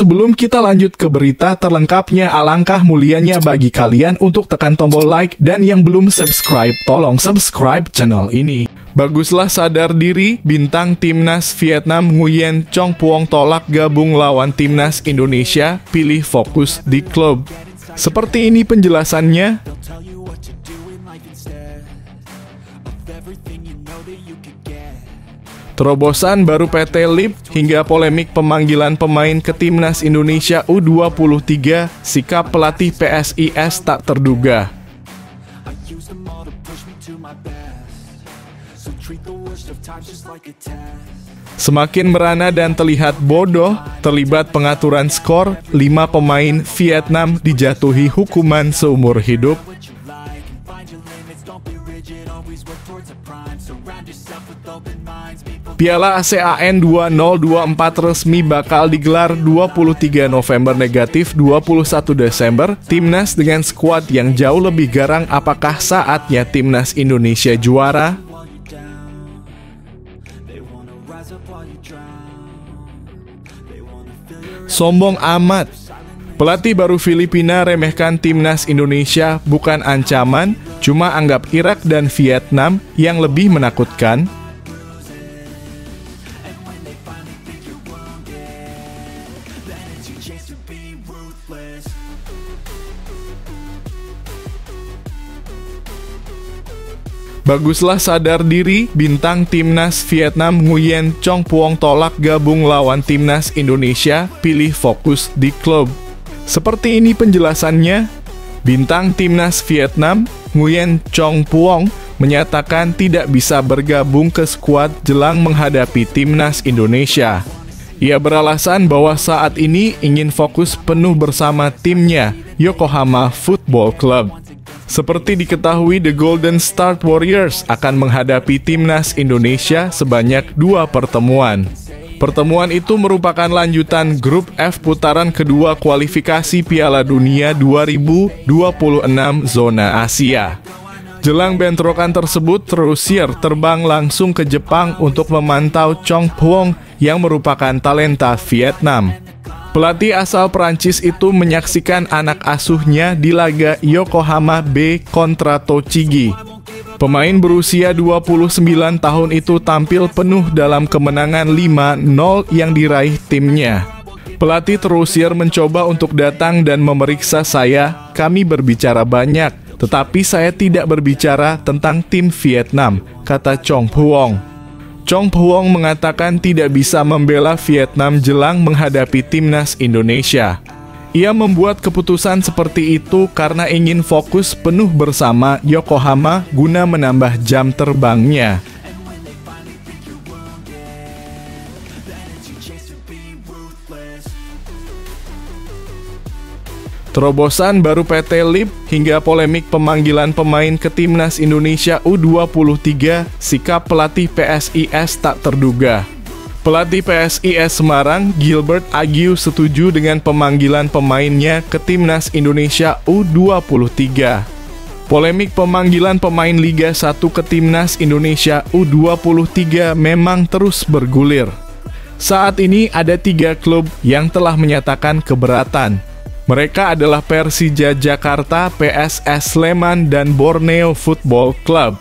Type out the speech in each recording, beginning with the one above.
sebelum kita lanjut ke berita terlengkapnya, alangkah mulianya bagi kalian untuk tekan tombol like, dan yang belum subscribe, tolong subscribe channel ini. Baguslah sadar diri, bintang timnas Vietnam Nguyen Chong Phuong tolak gabung lawan timnas Indonesia, pilih fokus di klub. Seperti ini penjelasannya. Terobosan baru PT LIP hingga polemik pemanggilan pemain ke timnas Indonesia U23, sikap pelatih PSIS tak terduga. Semakin merana dan terlihat bodoh, terlibat pengaturan skor, 5 pemain Vietnam dijatuhi hukuman seumur hidup. Piala ASEAN 2024 resmi bakal digelar 23 November negatif 21 Desember. Timnas dengan skuad yang jauh lebih garang, apakah saatnya timnas Indonesia juara? Sombong amat. Pelatih baru Filipina remehkan timnas Indonesia, bukan ancaman, cuma anggap Irak dan Vietnam yang lebih menakutkan. Baguslah sadar diri, bintang timnas Vietnam Nguyen Chong Phuong tolak gabung lawan timnas Indonesia, pilih fokus di klub. Seperti ini penjelasannya. Bintang timnas Vietnam Nguyen Chong Phuong menyatakan tidak bisa bergabung ke skuad jelang menghadapi timnas Indonesia. Ia beralasan bahwa saat ini ingin fokus penuh bersama timnya, Yokohama Football Club. Seperti diketahui, The Golden State Warriors akan menghadapi timnas Indonesia sebanyak 2 pertemuan. Pertemuan itu merupakan lanjutan grup F putaran kedua kualifikasi Piala Dunia 2026 zona Asia. Jelang bentrokan tersebut, Rosier terbang langsung ke Jepang untuk memantau Chong Phuong yang merupakan talenta Vietnam. Pelatih asal Prancis itu menyaksikan anak asuhnya di laga Yokohama B kontra Tochigi. Pemain berusia 29 tahun itu tampil penuh dalam kemenangan 5-0 yang diraih timnya. Pelatih Rosier mencoba untuk datang dan memeriksa saya, kami berbicara banyak, tetapi saya tidak berbicara tentang tim Vietnam, kata Chong Phuong. Chong Phuong mengatakan tidak bisa membela Vietnam jelang menghadapi timnas Indonesia. Ia membuat keputusan seperti itu karena ingin fokus penuh bersama Yokohama guna menambah jam terbangnya. Terobosan baru PT LIP hingga polemik pemanggilan pemain ke timnas Indonesia U23, sikap pelatih PSIS tak terduga. Pelatih PSIS Semarang, Gilbert Agius setuju dengan pemanggilan pemainnya ke timnas Indonesia U23. Polemik pemanggilan pemain Liga 1 ke timnas Indonesia U23 memang terus bergulir. Saat ini ada 3 klub yang telah menyatakan keberatan. Mereka adalah Persija Jakarta, PSS Sleman, dan Borneo Football Club.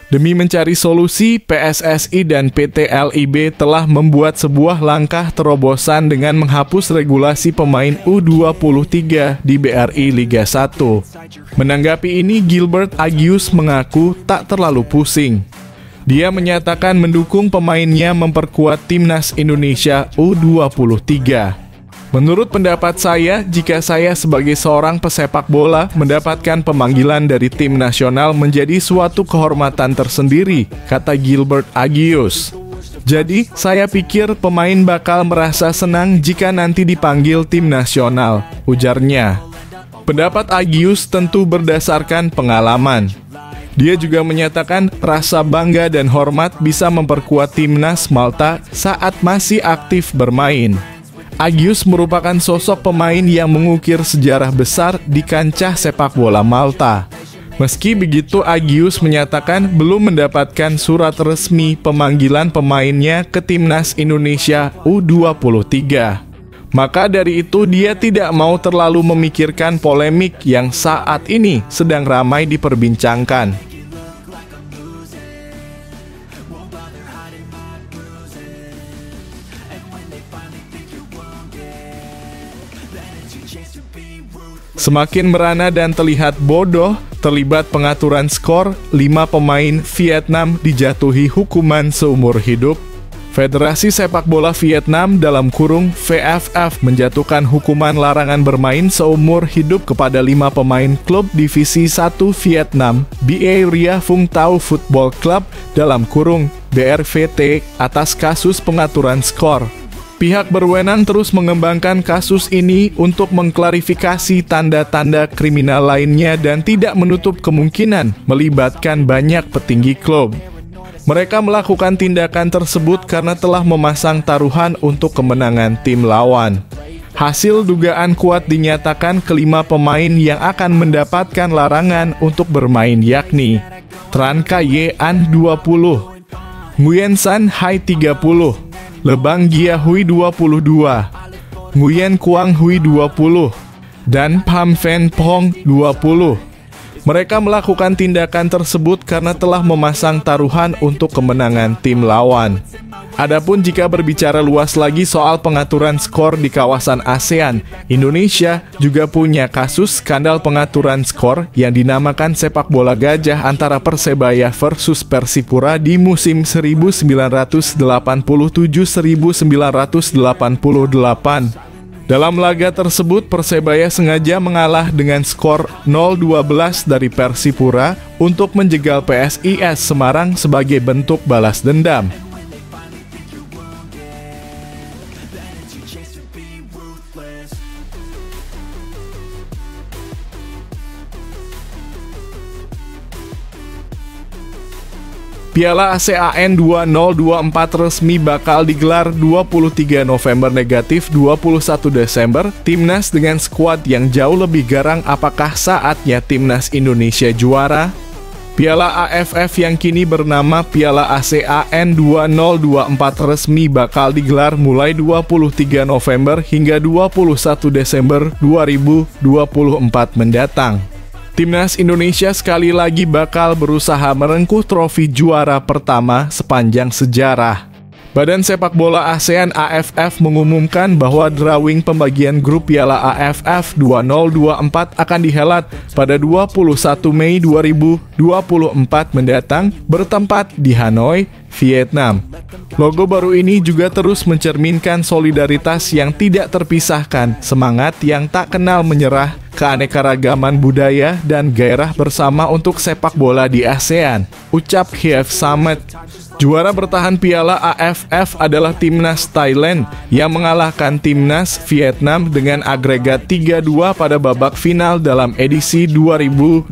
Demi mencari solusi, PSSI dan PT LIB telah membuat sebuah langkah terobosan dengan menghapus regulasi pemain U23 di BRI Liga 1. Menanggapi ini, Gilbert Agius mengaku tak terlalu pusing. Dia menyatakan mendukung pemainnya memperkuat timnas Indonesia U23. Menurut pendapat saya, jika saya sebagai seorang pesepak bola mendapatkan pemanggilan dari tim nasional menjadi suatu kehormatan tersendiri, kata Gilbert Agius. Jadi, saya pikir pemain bakal merasa senang jika nanti dipanggil tim nasional, ujarnya. Pendapat Agius tentu berdasarkan pengalaman. Dia juga menyatakan rasa bangga dan hormat bisa memperkuat timnas Malta saat masih aktif bermain. Agius merupakan sosok pemain yang mengukir sejarah besar di kancah sepak bola Malta. Meski begitu, Agius menyatakan belum mendapatkan surat resmi pemanggilan pemainnya ke timnas Indonesia U23. Maka dari itu dia tidak mau terlalu memikirkan polemik yang saat ini sedang ramai diperbincangkan. Semakin merana dan terlihat bodoh, terlibat pengaturan skor, 5 pemain Vietnam dijatuhi hukuman seumur hidup. Federasi Sepak Bola Vietnam (VFF) menjatuhkan hukuman larangan bermain seumur hidup kepada 5 pemain klub Divisi 1 Vietnam, Bia Ria Vung Tau Football Club (BRVT) atas kasus pengaturan skor. Pihak berwenang terus mengembangkan kasus ini untuk mengklarifikasi tanda-tanda kriminal lainnya dan tidak menutup kemungkinan melibatkan banyak petinggi klub. Mereka melakukan tindakan tersebut karena telah memasang taruhan untuk kemenangan tim lawan. Hasil dugaan kuat dinyatakan kelima pemain yang akan mendapatkan larangan untuk bermain yakni Tran Kaye An 20, Nguyen San Hai 30, Lebang Gia Hui 22, Nguyen Quang Hui 20, dan Pham Phen Phong 20. Mereka melakukan tindakan tersebut karena telah memasang taruhan untuk kemenangan tim lawan. Adapun jika berbicara luas lagi soal pengaturan skor di kawasan ASEAN, Indonesia juga punya kasus skandal pengaturan skor yang dinamakan sepak bola gajah antara Persebaya versus Persipura di musim 1987-1988. Dalam laga tersebut, Persebaya sengaja mengalah dengan skor 0-12 dari Persipura untuk menjegal PSIS Semarang sebagai bentuk balas dendam. Piala ASEAN 2024 resmi bakal digelar 23 November negatif 21 Desember. Timnas dengan skuad yang jauh lebih garang, apakah saatnya Timnas Indonesia juara? Piala AFF yang kini bernama Piala ASEAN 2024 resmi bakal digelar mulai 23 November hingga 21 Desember 2024 mendatang. Timnas Indonesia sekali lagi bakal berusaha merengkuh trofi juara pertama sepanjang sejarah. Badan Sepak Bola ASEAN AFF mengumumkan bahwa drawing pembagian grup Piala AFF 2024 akan dihelat pada 21 Mei 2024 mendatang bertempat di Hanoi, Vietnam. Logo baru ini juga terus mencerminkan solidaritas yang tidak terpisahkan, semangat yang tak kenal menyerah, keanekaragaman budaya, dan gairah bersama untuk sepak bola di ASEAN, ucap Khieu Sammet. Juara bertahan Piala AFF adalah Timnas Thailand yang mengalahkan Timnas Vietnam dengan agregat 3-2 pada babak final dalam edisi 2022.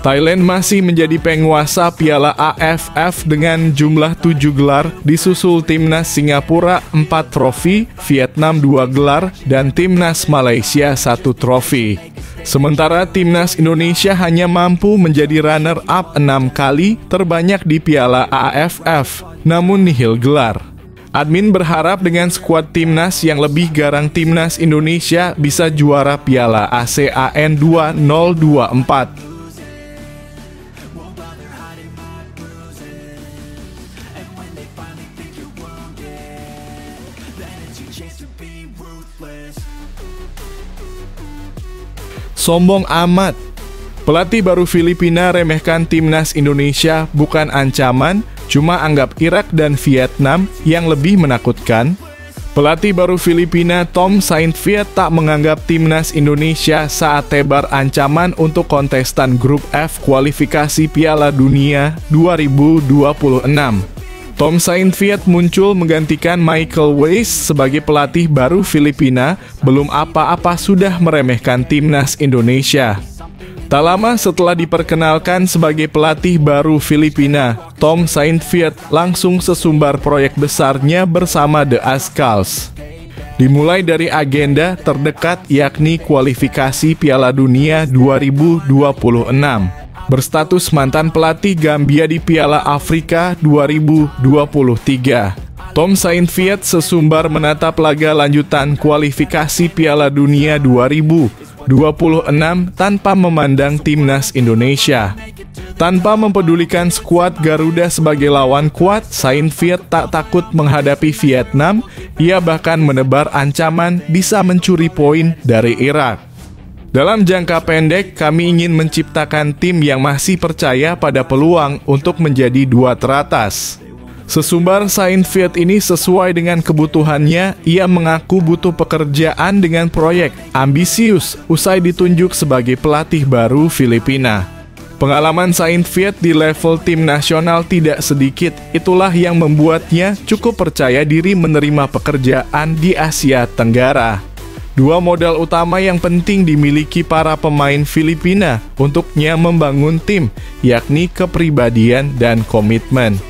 Thailand masih menjadi penguasa Piala AFF dengan jumlah 7 gelar, disusul Timnas Singapura 4 trofi, Vietnam 2 gelar, dan Timnas Malaysia 1 trofi. Sementara Timnas Indonesia hanya mampu menjadi runner-up 6 kali, terbanyak di Piala AFF, namun nihil gelar. Admin berharap dengan skuad Timnas yang lebih garang, Timnas Indonesia bisa juara Piala ASEAN 2024. Sombong amat. Pelatih baru Filipina remehkan Timnas Indonesia, bukan ancaman, cuma anggap Irak dan Vietnam yang lebih menakutkan. Pelatih baru Filipina Tom Saintfiet tak menganggap Timnas Indonesia saat tebar ancaman untuk kontestan grup F kualifikasi Piala Dunia 2026. Tom Saintfiet muncul menggantikan Michael Weiss sebagai pelatih baru Filipina, belum apa-apa sudah meremehkan Timnas Indonesia. Tak lama setelah diperkenalkan sebagai pelatih baru Filipina, Tom Saintfiet langsung sesumbar proyek besarnya bersama The Azkals. Dimulai dari agenda terdekat yakni kualifikasi Piala Dunia 2026. Berstatus mantan pelatih Gambia di Piala Afrika 2023. Tom Saintfiet sesumbar menatap laga lanjutan kualifikasi Piala Dunia 2026 tanpa memandang timnas Indonesia. Tanpa mempedulikan skuad Garuda sebagai lawan kuat, Saintfiet tak takut menghadapi Vietnam. Ia bahkan menebar ancaman bisa mencuri poin dari Irak. Dalam jangka pendek, kami ingin menciptakan tim yang masih percaya pada peluang untuk menjadi dua teratas. Sesumbar Saintfiet ini sesuai dengan kebutuhannya. Ia mengaku butuh pekerjaan dengan proyek ambisius usai ditunjuk sebagai pelatih baru Filipina. Pengalaman Saintfiet di level tim nasional tidak sedikit. Itulah yang membuatnya cukup percaya diri menerima pekerjaan di Asia Tenggara. Dua modal utama yang penting dimiliki para pemain Filipina untuknya membangun tim, yakni kepribadian dan komitmen.